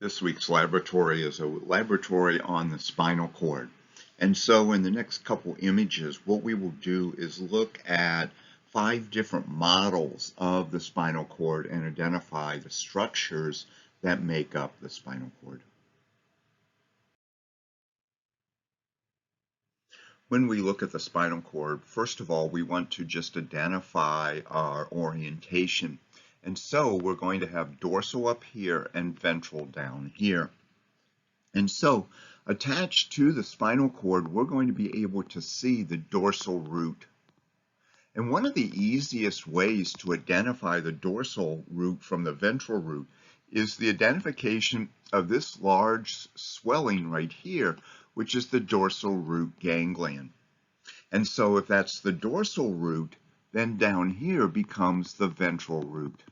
This week's laboratory is a laboratory on the spinal cord. And so in the next couple images, what we will do is look at 5 different models of the spinal cord and identify the structures that make up the spinal cord. When we look at the spinal cord, first of all, we want to just identify our orientation. And so we're going to have dorsal up here and ventral down here. And so attached to the spinal cord, we're going to be able to see the dorsal root. And one of the easiest ways to identify the dorsal root from the ventral root is the identification of this large swelling right here, which is the dorsal root ganglion. And so if that's the dorsal root, then down here becomes the ventral root.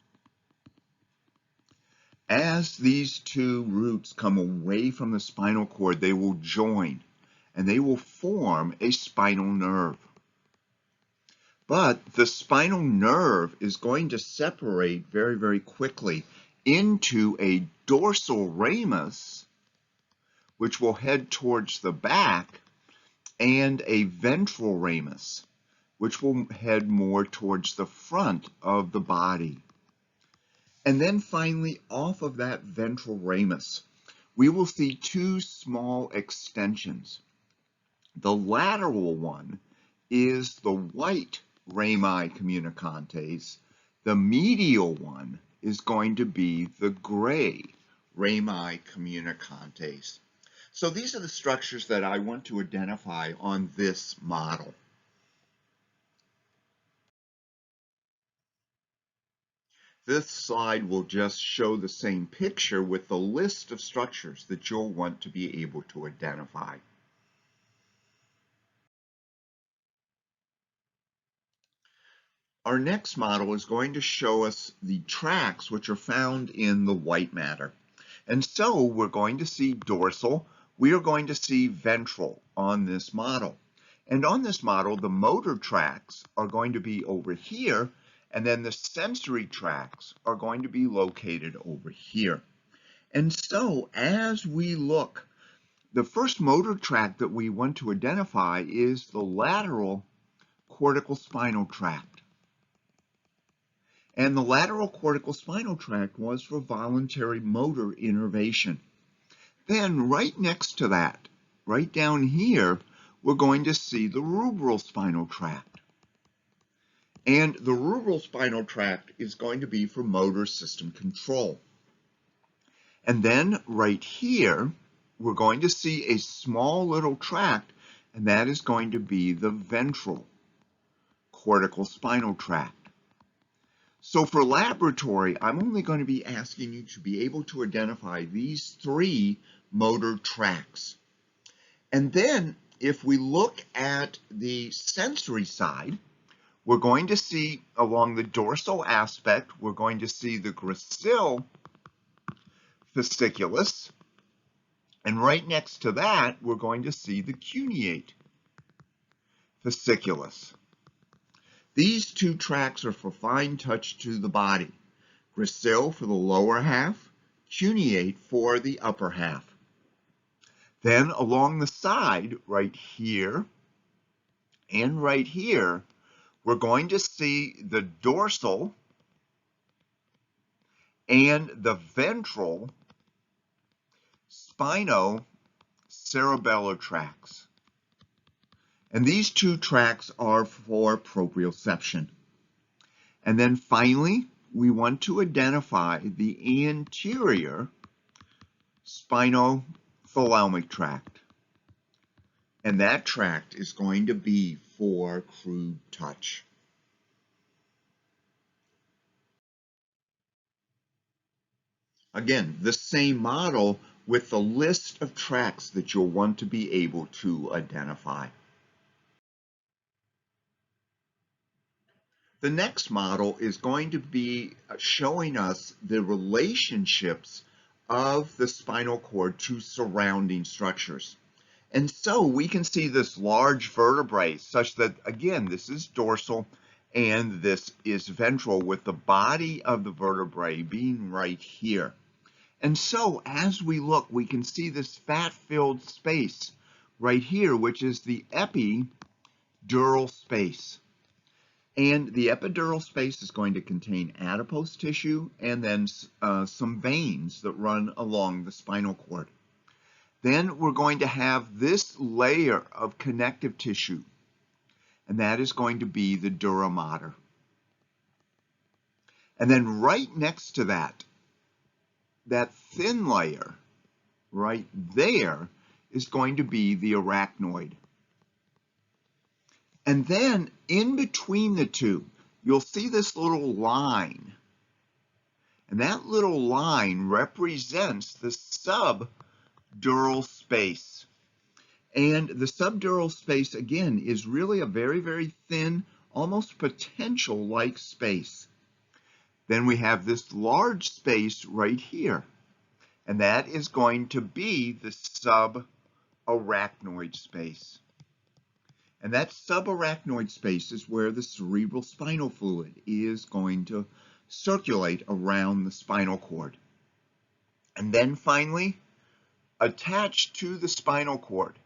As these two roots come away from the spinal cord, they will join and they will form a spinal nerve. But the spinal nerve is going to separate very, very quickly into a dorsal ramus, which will head towards the back, and a ventral ramus, which will head more towards the front of the body. And then finally, off of that ventral ramus, we will see two small extensions. The lateral one is the white rami communicantes. The medial one is going to be the gray rami communicantes. So these are the structures that I want to identify on this model. This slide will just show the same picture with the list of structures that you'll want to be able to identify. Our next model is going to show us the tracts which are found in the white matter. And so we're going to see dorsal, we are going to see ventral on this model. And on this model, the motor tracts are going to be over here, and then the sensory tracts are going to be located over here. And so as we look, the first motor tract that we want to identify is the lateral cortical spinal tract. And the lateral cortical spinal tract was for voluntary motor innervation. Then right next to that, right down here, we're going to see the rubral spinal tract. And the rubral spinal tract is going to be for motor system control. And then right here, we're going to see a small little tract, and that is going to be the ventral cortical spinal tract. So for laboratory, I'm only going to be asking you to be able to identify these 3 motor tracts. And then if we look at the sensory side, we're going to see along the dorsal aspect, we're going to see the gracile fasciculus. And right next to that, we're going to see the cuneate fasciculus. These 2 tracts are for fine touch to the body. Gracile for the lower half, cuneate for the upper half. Then along the side, right here and right here, we're going to see the dorsal and the ventral spinocerebellar tracts. And these 2 tracts are for proprioception. And then finally, we want to identify the anterior spinothalamic tract. And that tract is going to be for crude touch. Again, the same model with the list of tracts that you'll want to be able to identify. The next model is going to be showing us the relationships of the spinal cord to surrounding structures. And so we can see this large vertebrae such that, again, this is dorsal and this is ventral, with the body of the vertebrae being right here. And so as we look, we can see this fat-filled space right here, which is the epidural space. And the epidural space is going to contain adipose tissue and then some veins that run along the spinal cord. Then we're going to have this layer of connective tissue, and that is going to be the dura mater. And then right next to that, that thin layer right there is going to be the arachnoid. And then in between the two, you'll see this little line. And that little line represents the subdural space. And the subdural space, again, is really a very, very thin, almost potential-like space. Then we have this large space right here. And that is going to be the subarachnoid space. And that subarachnoid space is where the cerebral spinal fluid is going to circulate around the spinal cord. And then finally, attached to the spinal cord,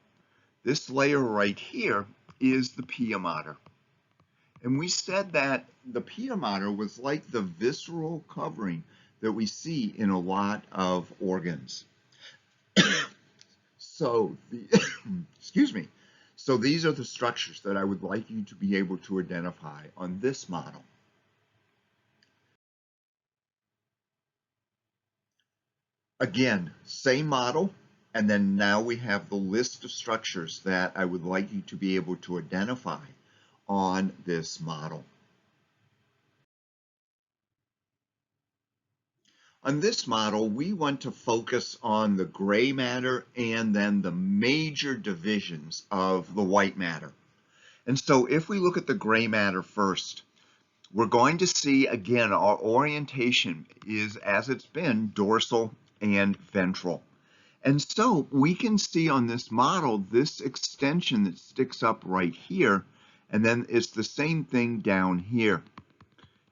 this layer right here is the pia mater. And we said that the pia mater was like the visceral covering that we see in a lot of organs. Excuse me. So these are the structures that I would like you to be able to identify on this model. Again, same model, and then now we have the list of structures that I would like you to be able to identify on this model. On this model, we want to focus on the gray matter and then the major divisions of the white matter. And so if we look at the gray matter first, we're going to see, again, our orientation is, as it's been, dorsal and ventral. And so we can see on this model this extension that sticks up right here, and then it's the same thing down here.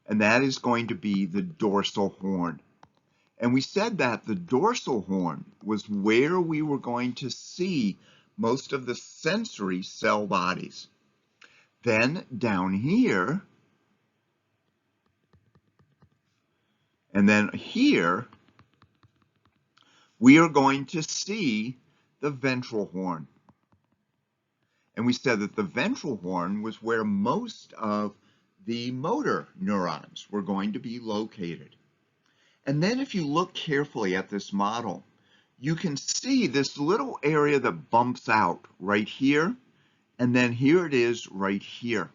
And that is going to be the dorsal horn. And we said that the dorsal horn was where we were going to see most of the sensory cell bodies. Then down here, and then here, we are going to see the ventral horn. And we said that the ventral horn was where most of the motor neurons were going to be located. And then if you look carefully at this model, you can see this little area that bumps out right here, and then here it is right here.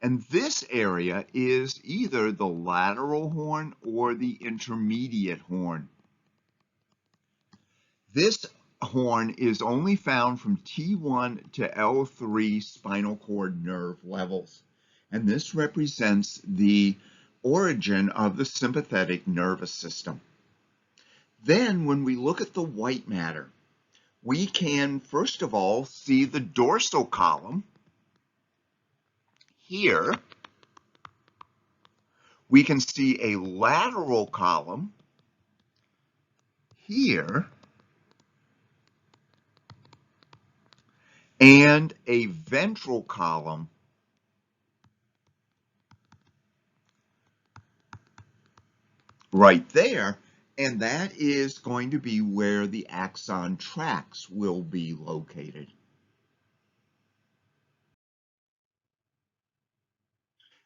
And this area is either the lateral horn or the intermediate horn. This horn is only found from T1 to L3 spinal cord nerve levels, and this represents the origin of the sympathetic nervous system. Then when we look at the white matter, we can first of all see the dorsal column here. We can see a lateral column here and a ventral column right there, and that is going to be where the axon tracts will be located.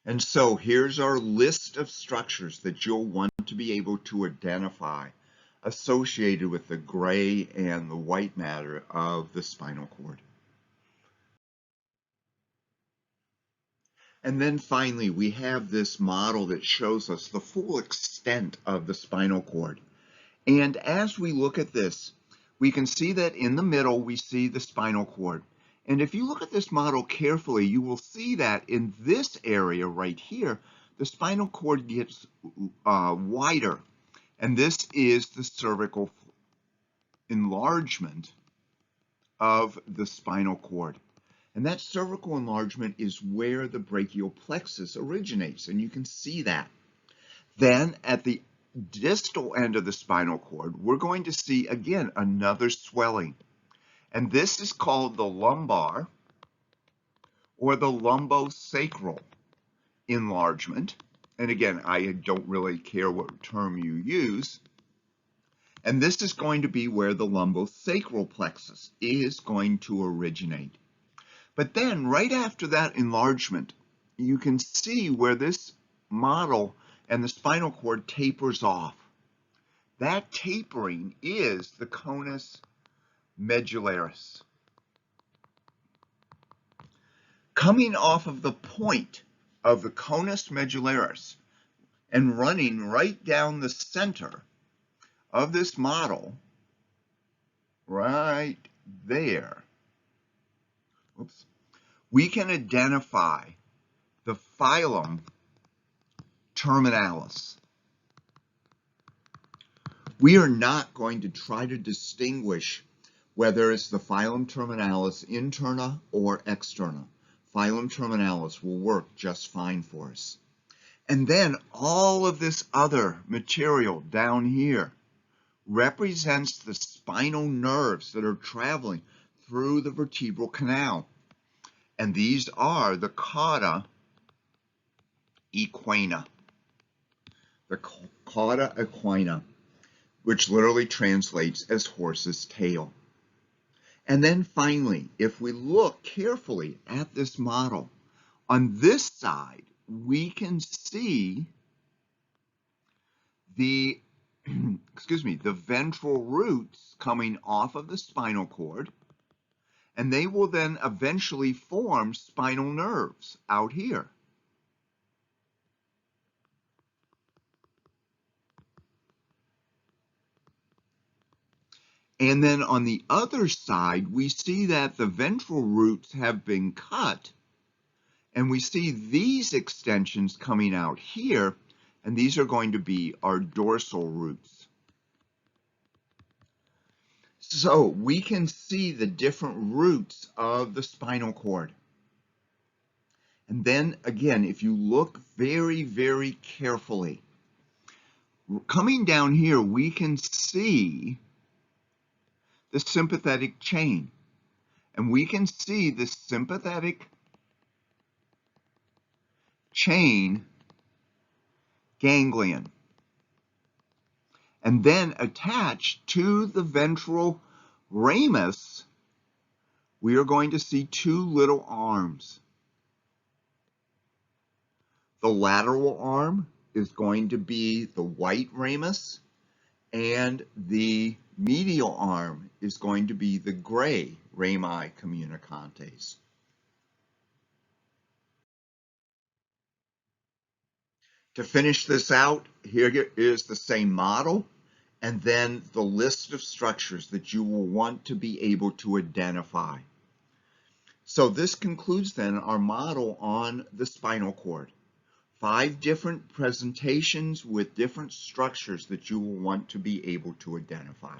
And so here's our list of structures that you'll want to be able to identify associated with the gray and the white matter of the spinal cord. And then finally, we have this model that shows us the full extent of the spinal cord. And as we look at this, we can see that in the middle, we see the spinal cord. And if you look at this model carefully, you will see that in this area right here, the spinal cord gets wider. And this is the cervical enlargement of the spinal cord. And that cervical enlargement is where the brachial plexus originates, and you can see that. Then at the distal end of the spinal cord, we're going to see again another swelling. And this is called the lumbar or the lumbosacral enlargement. And again, I don't really care what term you use. And this is going to be where the lumbosacral plexus is going to originate. But then right after that enlargement, you can see where this model and the spinal cord tapers off. That tapering is the conus medullaris. Coming off of the point of the conus medullaris and running right down the center of this model, right there, we can identify the filum terminalis. We are not going to try to distinguish whether it's the filum terminalis interna or externa. Filum terminalis will work just fine for us. And then all of this other material down here represents the spinal nerves that are traveling through the vertebral canal. And these are the cauda equina. The cauda equina, which literally translates as horse's tail. And then finally, if we look carefully at this model, on this side, we can see the, the ventral roots coming off of the spinal cord, and they will then eventually form spinal nerves out here. And then on the other side, we see that the ventral roots have been cut, and we see these extensions coming out here, and these are going to be our dorsal roots. So we can see the different roots of the spinal cord. And then again, if you look very, very carefully, coming down here, we can see the sympathetic chain. And we can see the sympathetic chain ganglion. And then attached to the ventral ramus, we are going to see two little arms. The lateral arm is going to be the white ramus, and the medial arm is going to be the gray rami communicantes. To finish this out, here is the same model, and then the list of structures that you will want to be able to identify. So this concludes then our model on the spinal cord. 5 different presentations with different structures that you will want to be able to identify.